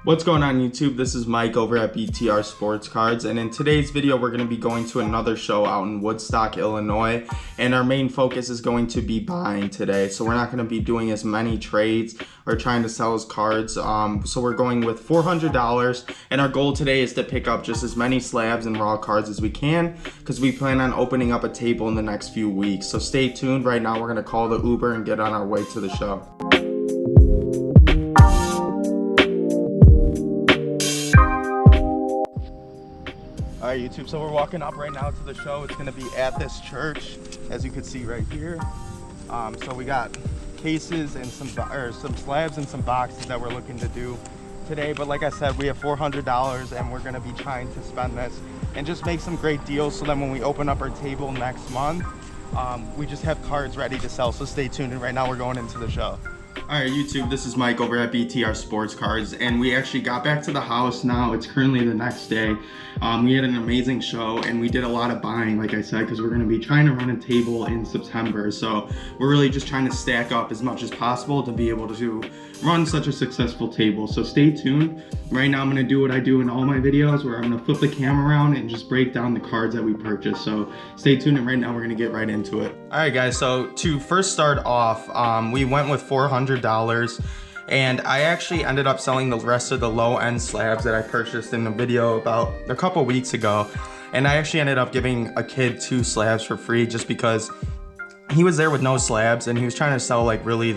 What's going on YouTube? This is Mike over at BTR Sports Cards, and in today's video we're going to be going to another show out in Woodstock, Illinois, and our main focus is going to be buying today. So we're not going to be doing as many trades or trying to sell as cards. So we're going with $400, and our goal today is to pick up just as many slabs and raw cards as we can because we plan on opening up a table in the next few weeks. So stay tuned. Right now we're going to call the Uber and get on our way to the show. Alright YouTube, so we're walking up right now to the show. It's going to be at this church, as you can see right here. So we got cases and some slabs and some boxes that we're looking to do today. But like I said, we have $400 and we're going to be trying to spend this and just make some great deals so then when we open up our table next month, we just have cards ready to sell. So stay tuned, and right now we're going into the show. Alright YouTube, this is Mike over at BTR Sports Cards, and we actually got back to the house now. It's currently the next day. We had an amazing show and we did a lot of buying, like I said, because we're going to be trying to run a table in September. So we're really just trying to stack up as much as possible to be able to run such a successful table. So stay tuned. Right now I'm going to do what I do in all my videos, where I'm going to flip the camera around and just break down the cards that we purchased. So stay tuned, and right now we're going to get right into it. Alright guys, so to first start off, we went with $400. And I actually ended up selling the rest of the low-end slabs that I purchased in the video about a couple weeks ago. And I actually ended up giving a kid 2 slabs for free just because he was there with no slabs and he was trying to sell like really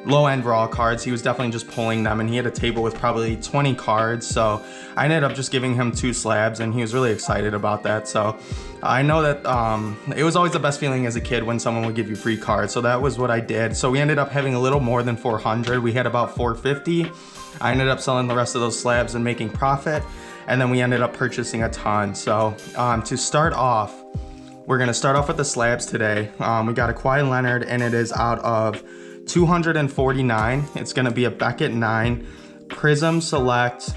low-end raw cards. He was definitely just pulling them, and he had a table with probably 20 cards. So I ended up just giving him 2 slabs and he was really excited about that. So I know that it was always the best feeling as a kid when someone would give you free cards. So that was what I did. So we ended up having a little more than 400. We had about 450. I ended up selling the rest of those slabs and making profit. And then we ended up purchasing a ton. So to start off, we're gonna start off with the slabs today. We got a Kawhi Leonard, and it is out of 249. It's gonna be a Beckett 9 Prism Select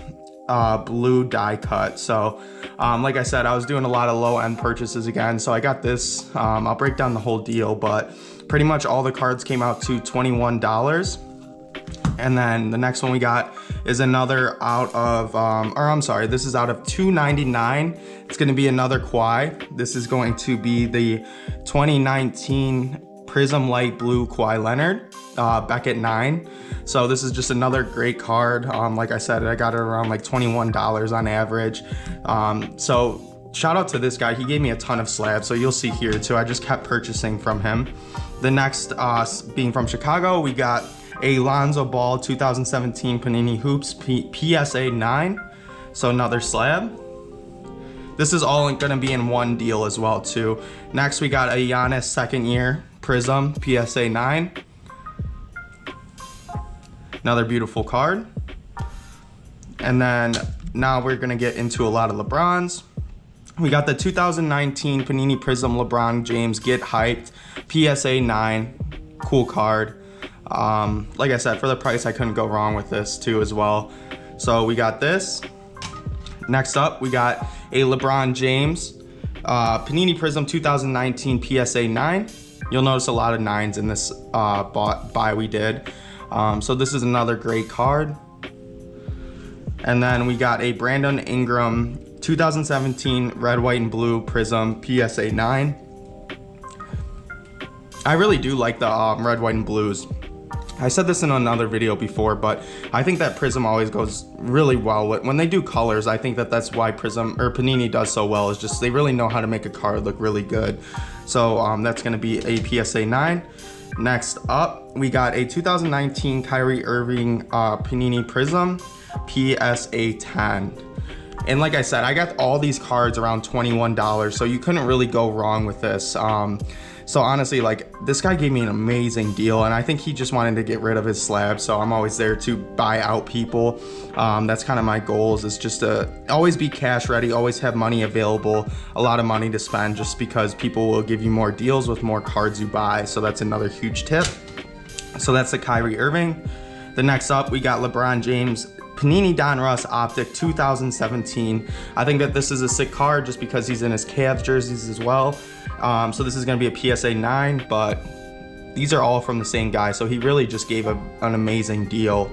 blue die cut. So like I said, I was doing a lot of low-end purchases again, so I got this. I'll break down the whole deal, but pretty much all the cards came out to $21. And then the next one we got is another out of this is out of 299. It's going to be another Kawhi. This is going to be the 2019 Prism Light Blue Kawhi Leonard, Beckett 9. So this is just another great card. Like I said, I got it around like $21 on average. So shout out to this guy. He gave me a ton of slabs, so you'll see here too. I just kept purchasing from him. The next, being from Chicago, we got a Lonzo Ball 2017 Panini Hoops PSA 9. So another slab. This is all gonna be in one deal as well too. Next, we got a Giannis second year Prism PSA 9. Another beautiful card. And then now we're gonna get into a lot of LeBrons. We got the 2019 Panini Prism LeBron James Get Hyped PSA 9. Cool card. Like I said, for the price, I couldn't go wrong with this too as well. So we got this. Next up, we got a LeBron James Panini Prism 2019 PSA 9. You'll notice a lot of 9s in this buy we did. So this is another great card. And then we got a Brandon Ingram 2017 Red, White, and Blue Prism PSA 9. I really do like the Red, White, and Blues. I said this in another video before, but I think that Prism always goes really well. When they do colors, I think that that's why Prism or Panini does so well, is just they really know how to make a card look really good. So that's gonna be a PSA 9. Next up, we got a 2019 Kyrie Irving Panini Prism PSA 10. And like I said, I got all these cards around $21, so you couldn't really go wrong with this. So honestly, like, this guy gave me an amazing deal, and I think he just wanted to get rid of his slabs, so I'm always there to buy out people. That's kind of my goals, is just to always be cash ready, always have money available, a lot of money to spend, just because people will give you more deals with more cards you buy. So that's another huge tip. So that's the Kyrie Irving. The next up, we got LeBron James Panini Donruss Optic 2017. I think that this is a sick card just because he's in his Cavs jerseys as well. So this is going to be a PSA 9, but these are all from the same guy. So he really just gave an amazing deal.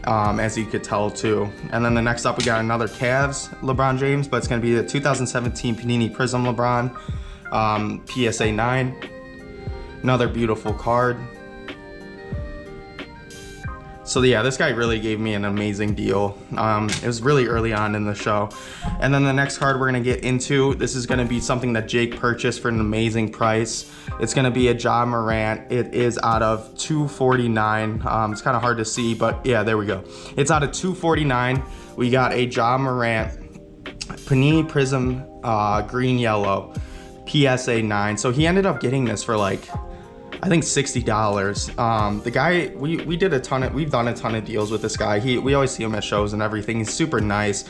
as you could tell too. And then the next up, we got another Cavs LeBron James, but it's gonna be the 2017 Panini Prism LeBron, PSA 9. Another beautiful card. So yeah, this guy really gave me an amazing deal. It was really early on in the show. And then the next card we're gonna get into, this is gonna be something that Jake purchased for an amazing price. It's gonna be a Ja Morant. It is out of 249. It's kind of hard to see, but yeah, there we go. It's out of 249. We got a Ja Morant Panini Prism green yellow PSA 9. So he ended up getting this for like, I think $60. The guy, we've done a ton of deals with this guy. We always see him at shows and everything. He's super nice.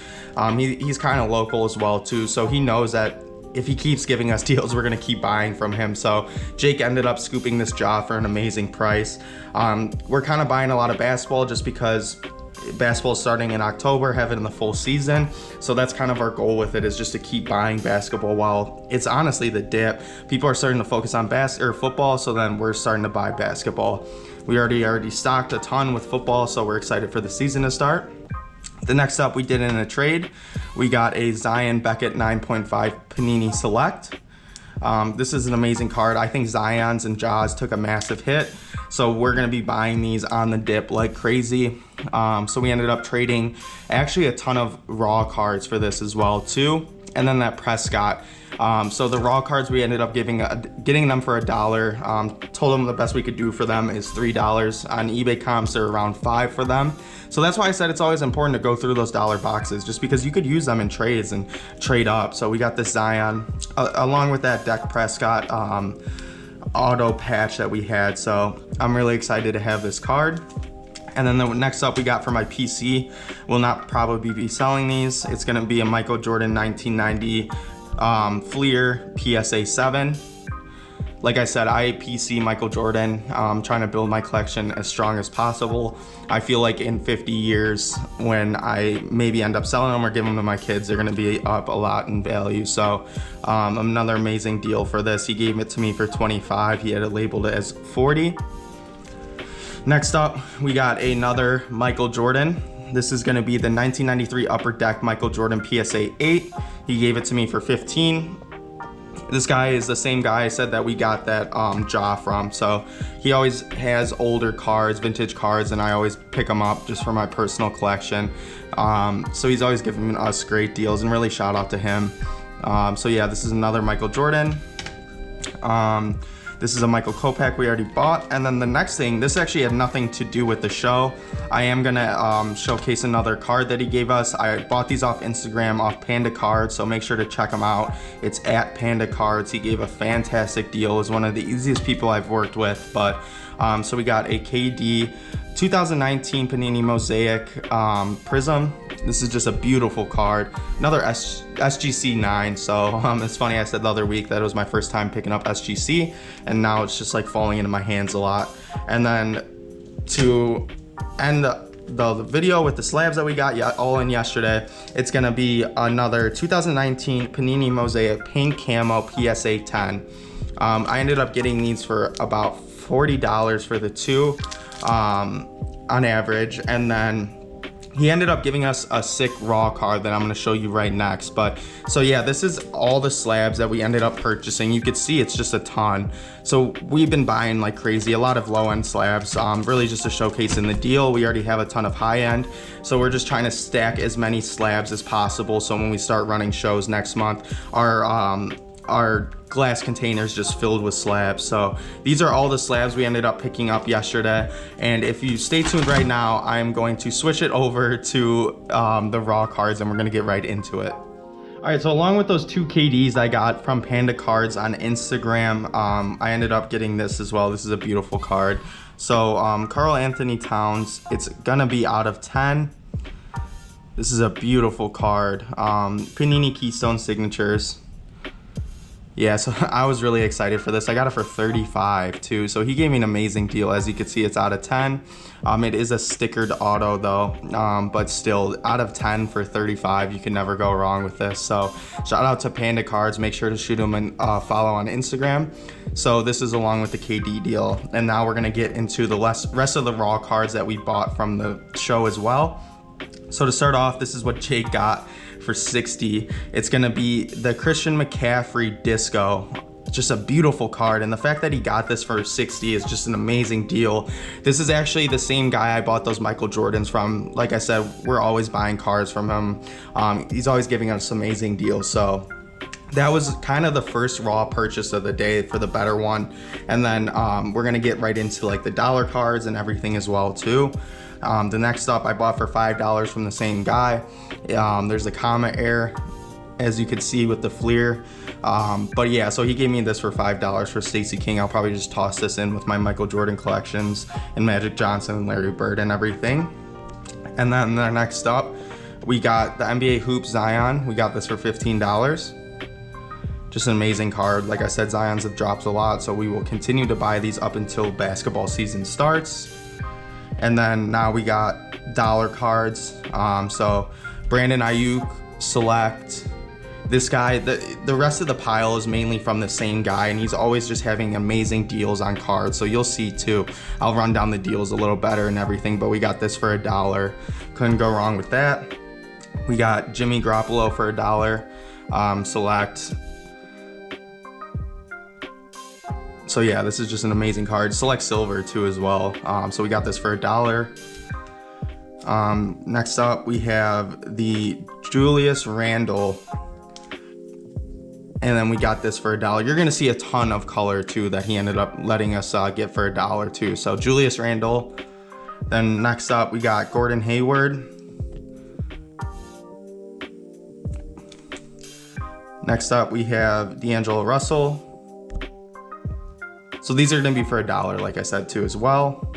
He's kind of local as well too, so he knows that if he keeps giving us deals, we're gonna keep buying from him. So Jake ended up scooping this Ja for an amazing price. We're kind of buying a lot of basketball just because basketball is starting in October, having the full season. So that's kind of our goal with it, is just to keep buying basketball while it's honestly the dip. People are starting to focus on football, so then we're starting to buy basketball. We already stocked a ton with football, so we're excited for the season to start. The next up, we did in a trade. We got a Zion Beckett 9.5 Panini Select. This is an amazing card. I think Zion's and Ja's took a massive hit, so we're gonna be buying these on the dip like crazy. So we ended up trading actually a ton of raw cards for this as well too, and then that Prescott. So the raw cards, we ended up getting them for $1. Told them the best we could do for them is $3. On eBay comps, they're around $5 for them. So that's why I said it's always important to go through those dollar boxes, just because you could use them in trades and trade up. So we got this Zion along with that Dak Prescott auto patch that we had. So I'm really excited to have this card. And then the next up we got for my PC, will not probably be selling these. It's gonna be a Michael Jordan 1990 Fleer PSA 7. Like I said, I PC Michael Jordan, trying to build my collection as strong as possible. I feel like in 50 years, when I maybe end up selling them or giving them to my kids, they're gonna be up a lot in value. So another amazing deal for this. He gave it to me for 25. He had it labeled as 40. Next up, we got another Michael Jordan. This is gonna be the 1993 Upper Deck Michael Jordan PSA 8. He gave it to me for 15. This guy is the same guy I said that we got that Ja from. So he always has older cards, vintage cards, and I always pick them up just for my personal collection. So he's always giving us great deals, and really shout out to him. So yeah, this is another Michael Jordan. This is a Michael Kopech we already bought. And then the next thing, this actually had nothing to do with the show. I am gonna showcase another card that he gave us. I bought these off Instagram, off Panda Cards, so make sure to check him out. It's at Panda Cards. He gave a fantastic deal. Is one of the easiest people I've worked with. But so we got a KD 2019 Panini Mosaic Prism. This is just a beautiful card. Another SGC 9. So it's funny, I said the other week that it was my first time picking up SGC, and now it's just like falling into my hands a lot. And then to end the video with the slabs that we got all in yesterday, it's gonna be another 2019 Panini Mosaic Pink Camo PSA 10. I ended up getting these for about $40 for the two on average, and then he ended up giving us a sick raw card that I'm gonna show you right next. But so yeah, this is all the slabs that we ended up purchasing. You could see it's just a ton. So we've been buying like crazy, a lot of low end slabs, really just to showcase in the deal. We already have a ton of high end, so we're just trying to stack as many slabs as possible. So when we start running shows next month, our glass containers just filled with slabs. So these are all the slabs we ended up picking up yesterday. And if you stay tuned right now, I'm going to switch it over to the raw cards, and we're gonna get right into it. All right, so along with those two KDs I got from Panda Cards on Instagram, I ended up getting this as well. This is a beautiful card. So Karl Anthony Towns, it's gonna be out of 10. This is a beautiful card. Panini Keystone Signatures. Yeah, so I was really excited for this. I got it for 35 too. So he gave me an amazing deal. As you can see, it's out of 10. It is a stickered auto though, but still out of 10 for 35, you can never go wrong with this. So shout out to Panda Cards. Make sure to shoot him a follow on Instagram. So this is along with the KD deal. And now we're gonna get into the rest of the raw cards that we bought from the show as well. So to start off, this is what Jake got for 60. It's gonna be the Christian McCaffrey Disco. Just a beautiful card, and the fact that he got this for 60 is just an amazing deal. This is actually the same guy I bought those Michael Jordans from. Like I said, we're always buying cards from him. He's always giving us amazing deals. So that was kind of the first raw purchase of the day for the better one. And then we're gonna get right into like the dollar cards and everything as well too. The next up I bought for $5 from the same guy. There's the Comet Air, as you could see with the Fleer. But yeah, so he gave me this for $5 for Stacey King. I'll probably just toss this in with my Michael Jordan collections and Magic Johnson and Larry Bird and everything. And then the next up, we got the NBA Hoops Zion. We got this for $15. Just an amazing card. Like I said, Zions have dropped a lot, so we will continue to buy these up until basketball season starts. And then now we got dollar cards. So Brandon Ayuk, Select. This guy, the rest of the pile is mainly from the same guy, and he's always just having amazing deals on cards. So you'll see too. I'll run down the deals a little better and everything, but we got this for $1. Couldn't go wrong with that. We got Jimmy Garoppolo for $1. Select. So yeah, this is just an amazing card. Select silver too as well. So we got this for $1. Next up, we have the Julius Randle. And then we got this for $1. You're gonna see a ton of color too that he ended up letting us get for $1 too. So Julius Randle. Then next up, we got Gordon Hayward. Next up, we have D'Angelo Russell. So these are gonna be for $1, like I said too as well.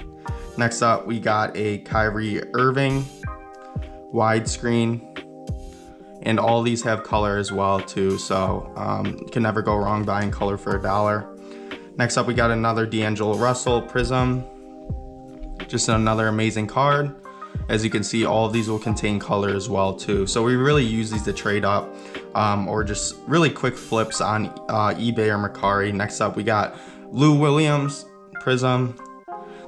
Next up, we got a Kyrie Irving widescreen, and all these have color as well too. So you can never go wrong buying color for $1. Next up, we got another D'Angelo Russell Prism. Just another amazing card. As you can see, all of these will contain color as well too. So we really use these to trade up or just really quick flips on eBay or Mercari. Next up, we got Lou Williams Prism.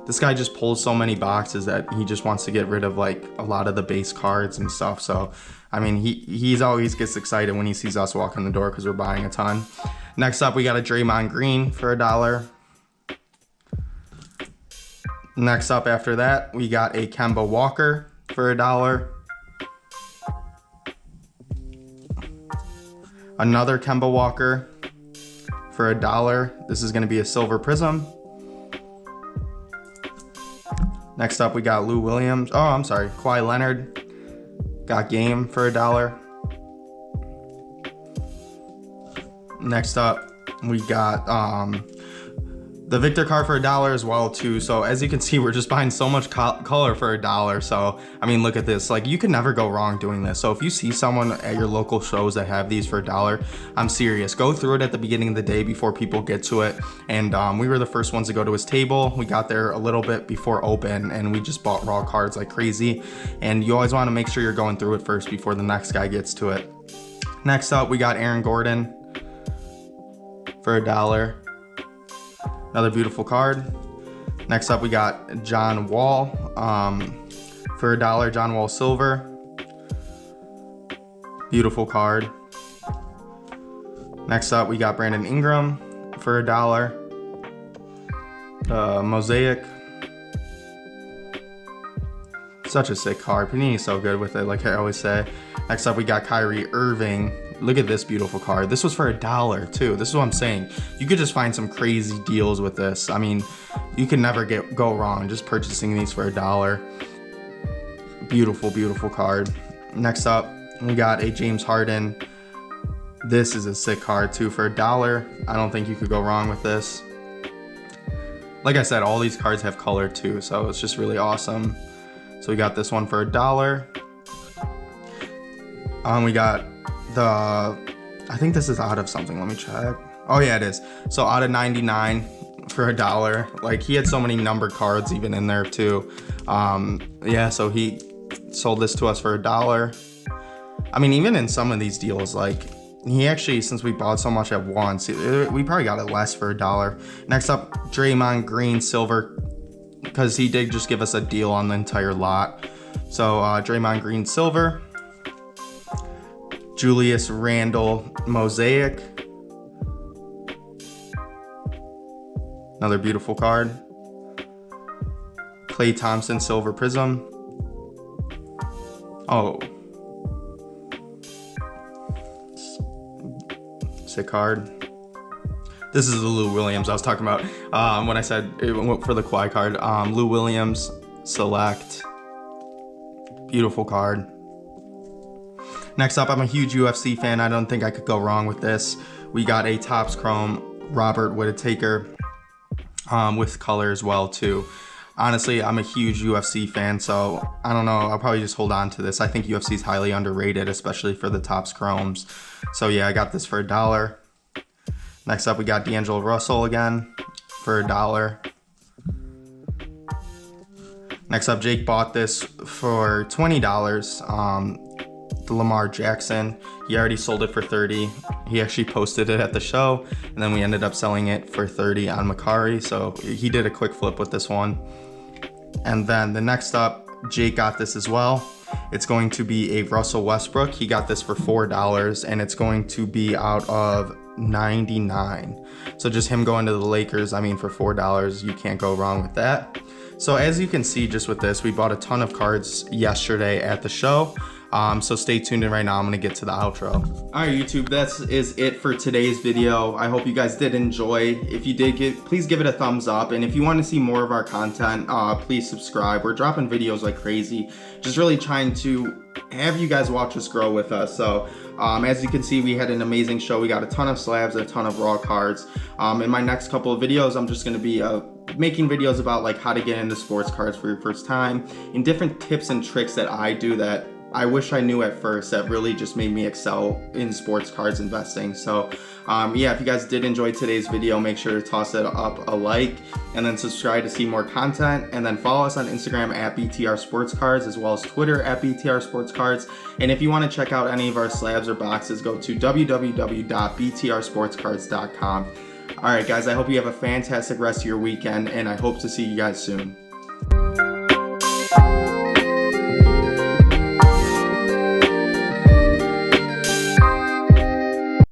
This guy just pulls so many boxes that he just wants to get rid of like a lot of the base cards and stuff. So I mean, he's always gets excited when he sees us walk in the door because we're buying a ton. Next up, we got a Draymond Green for $1. Next up after that, we got a Kemba Walker for $1. Another Kemba Walker for $1. This is gonna be a silver prism. Next up, we got Lou Williams. Oh, I'm sorry, Kawhi Leonard. Got game for $1. Next up, we got the Victor card for $1 as well too. So as you can see, we're just buying so much color for $1. So I mean, look at this. Like, you can never go wrong doing this. So if you see someone at your local shows that have these for $1, I'm serious. Go through it at the beginning of the day before people get to it. And we were the first ones to go to his table. We got there a little bit before open, and we just bought raw cards like crazy. And you always want to make sure you're going through it first before the next guy gets to it. Next up, we got Aaron Gordon for $1. Another beautiful card. Next up, we got John Wall for $1. John Wall silver. Beautiful card. Next up, we got Brandon Ingram for $1. Mosaic. Such a sick card. Panini's so good with it, like I always say. Next up, we got Kyrie Irving. Look at this beautiful card. This was for $1 too. This is what I'm saying. You could just find some crazy deals with this. I mean, you can never go wrong just purchasing these for $1. Beautiful, beautiful card. Next up, we got a James Harden. This is a sick card too for $1. I don't think you could go wrong with this. Like I said, all these cards have color too, so it's just really awesome. So we got this one for $1. We got I think this is out of something. Let me check. Oh yeah, it is. So out of 99 for $1. Like, he had so many numbered cards even in there too. Yeah, so he sold this to us for $1. I mean, even in some of these deals, like, he actually, since we bought so much at once, we probably got it less for $1. Next up, Draymond Green Silver, because he did just give us a deal on the entire lot. So Draymond Green Silver, Julius Randle Mosaic, another beautiful card. Klay Thompson Silver Prism. Oh, sick card. This is the Lou Williams I was talking about when I said it went for the Kawhi card. Lou Williams Select. Beautiful card. Next up, I'm a huge UFC fan. I don't think I could go wrong with this. We got a Topps Chrome Robert Whittaker with color as well too. Honestly, I'm a huge UFC fan, so I don't know. I'll probably just hold on to this. I think UFC is highly underrated, especially for the Topps Chromes. So yeah, I got this for $1. Next up, we got D'Angelo Russell again for $1. Next up, Jake bought this for $20. The Lamar Jackson, he already sold it for $30. He actually posted it at the show, and then we ended up selling it for $30 on Macari. So he did a quick flip with this one. And then the next up, Jake got this as well. It's going to be a Russell Westbrook. He got this for $4, and it's going to be out of 99. So just him going to the Lakers, I mean, for $4, you can't go wrong with that. So as you can see, just with this, we bought a ton of cards yesterday at the show. So stay tuned in right now. I'm gonna get to the outro. All right, YouTube, that is it for today's video. I hope you guys did enjoy. If you did, please give it a thumbs up. And if you want to see more of our content, please subscribe. We're dropping videos like crazy. Just really trying to have you guys watch us grow with us. So as you can see, we had an amazing show. We got a ton of slabs, a ton of raw cards. In my next couple of videos, I'm just gonna be making videos about like how to get into sports cards for your first time and different tips and tricks that I do that I wish I knew at first that really just made me excel in sports cards investing. So yeah, if you guys did enjoy today's video, make sure to toss it up a like and then subscribe to see more content, and then follow us on Instagram at BTR Sports Cards, as well as Twitter at BTR Sports Cards. And if you want to check out any of our slabs or boxes, go to www.btrsportscards.com. All right, guys, I hope you have a fantastic rest of your weekend, and I hope to see you guys soon.